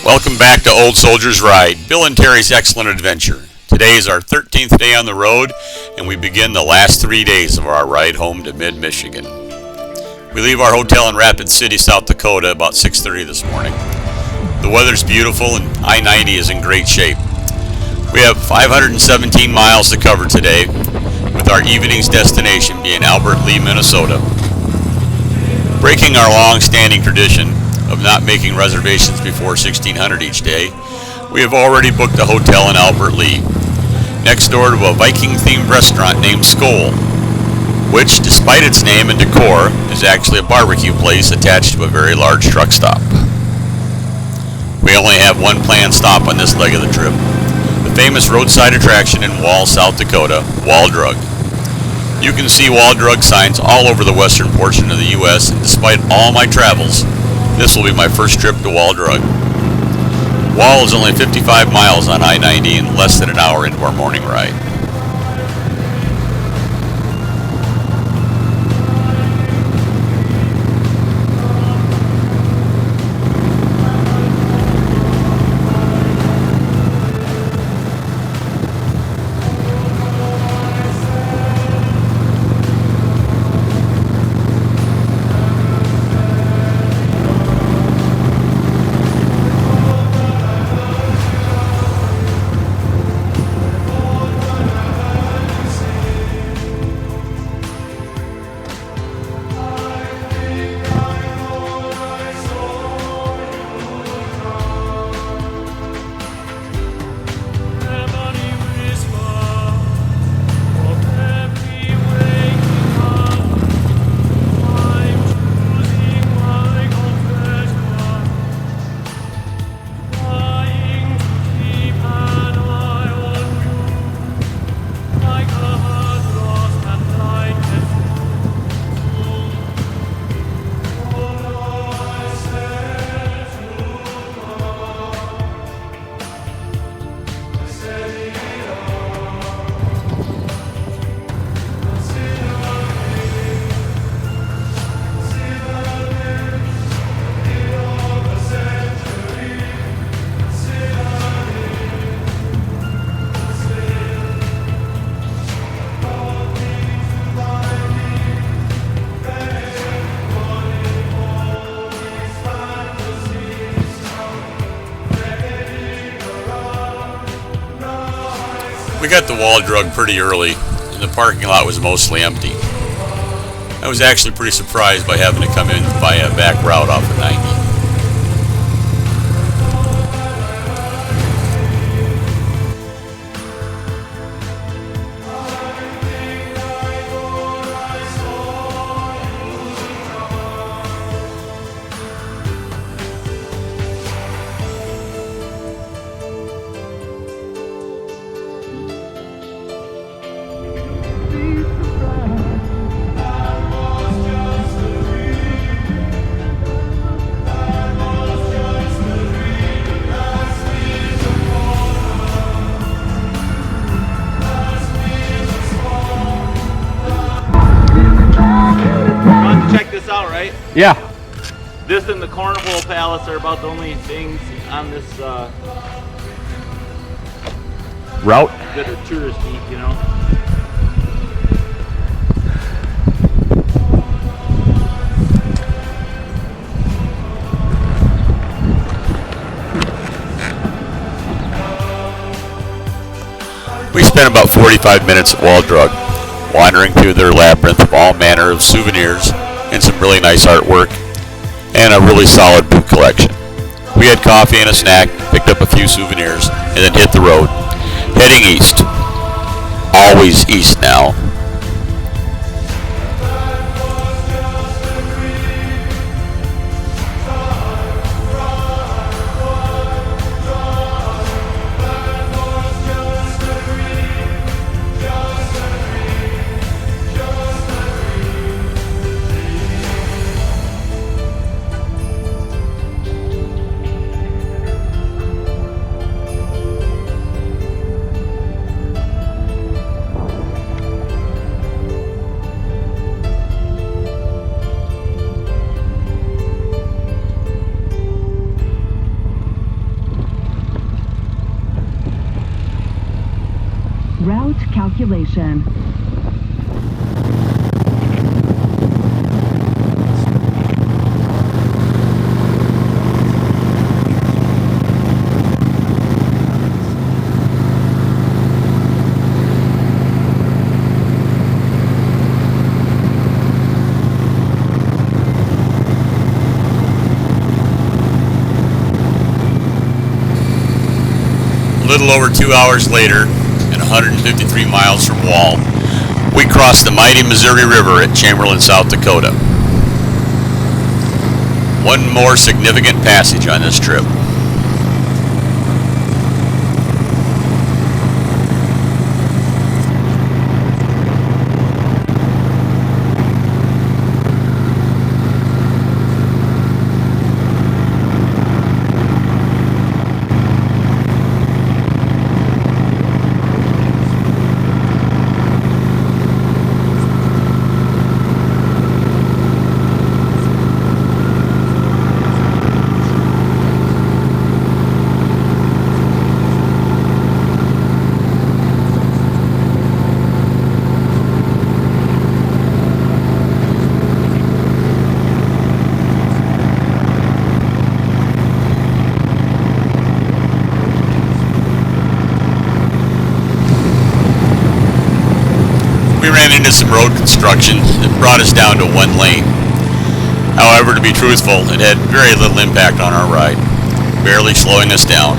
Welcome back to Old Soldier's Ride, Bill and Terry's excellent adventure. Today is our 13th day on the road, and we begin the last 3 days of our ride home to mid-Michigan. We leave our hotel in Rapid City, South Dakota about 6:30 this morning. The weather's beautiful and I-90 is in great shape. We have 517 miles to cover today, with our evening's destination being Albert Lea, Minnesota. Breaking our long-standing tradition of not making reservations before 1600 each day, we have already booked a hotel in Albert Lea, next door to a Viking-themed restaurant named SKOL, which, despite its name and decor, is actually a barbecue place attached to a very large truck stop. We only have one planned stop on this leg of the trip, the famous roadside attraction in Wall, South Dakota, Wall Drug. You can see Wall Drug signs all over the western portion of the U.S., and despite all my travels, this will be my first trip to Wall Drug. Wall is only 55 miles on I-90 and less than an hour into our morning ride. We got the Wall Drug pretty early, and the parking lot was mostly empty. I was actually pretty surprised by having to come in via a back route off of 90. Out, right? Yeah. This and the Carnival Palace are about the only things on this route that are touristy, you know. We spent about 45 minutes at Wall Drug, wandering through their labyrinth of all manner of souvenirs and some really nice artwork, and a really solid boot collection. We had coffee and a snack, picked up a few souvenirs, and then hit the road, heading east. Always east now. calculation. A little over 2 hours later, and 153 miles from Wall, we crossed the mighty Missouri River at Chamberlain, South Dakota. One more significant passage on this trip. We ran into some road construction that brought us down to one lane. However, to be truthful, it had very little impact on our ride, barely slowing us down.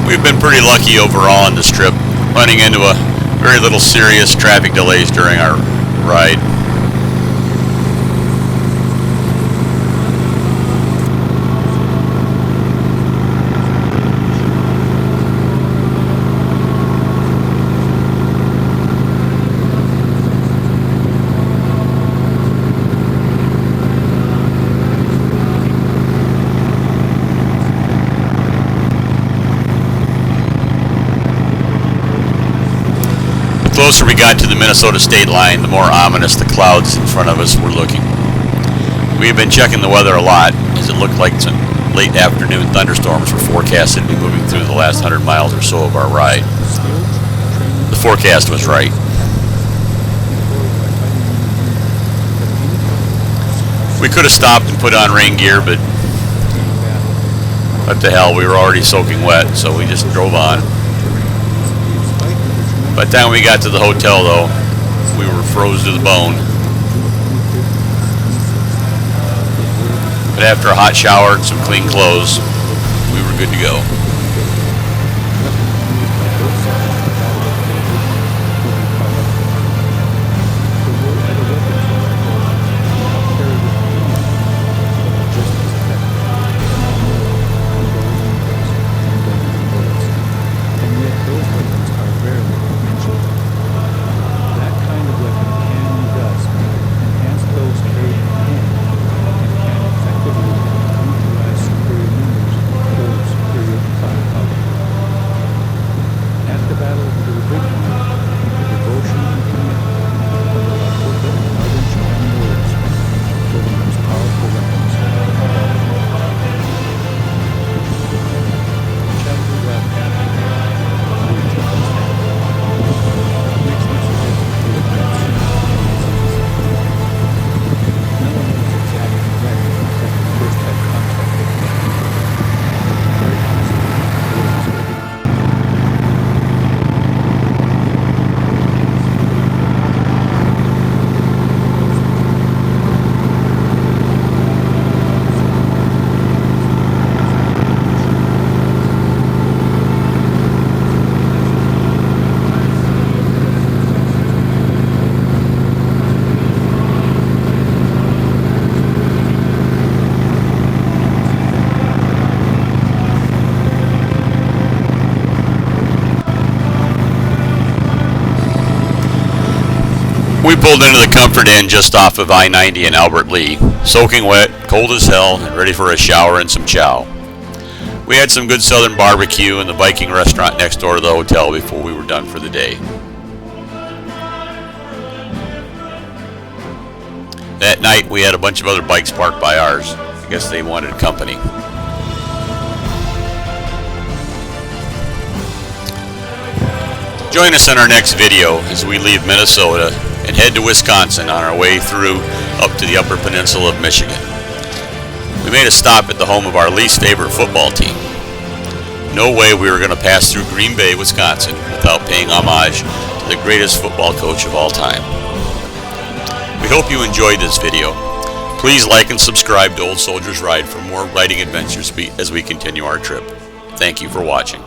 We've been pretty lucky overall on this trip, running into very little serious traffic delays during our ride. The closer we got to the Minnesota state line, the more ominous the clouds in front of us were looking. We have been checking the weather a lot, as it looked like some late afternoon thunderstorms were forecasted to be moving through the last 100 miles or so of our ride. The forecast was right. We could have stopped and put on rain gear, but what the hell, we were already soaking wet, so we just drove on. By the time we got to the hotel, though, we were froze to the bone. But after a hot shower and some clean clothes, we were good to go. We pulled into the Comfort Inn just off of I-90 in Albert Lee, soaking wet, cold as hell, and ready for a shower and some chow. We had some good southern barbecue in the Viking restaurant next door to the hotel before we were done for the day. That night we had a bunch of other bikes parked by ours. I guess they wanted company. Join us in our next video as we leave Minnesota and head to Wisconsin on our way through up to the Upper Peninsula of Michigan. We made a stop at the home of our least favorite football team. No way we were going to pass through Green Bay, Wisconsin without paying homage to the greatest football coach of all time. We hope you enjoyed this video. Please like and subscribe to Old Soldier's Ride for more riding adventures as we continue our trip. Thank you for watching.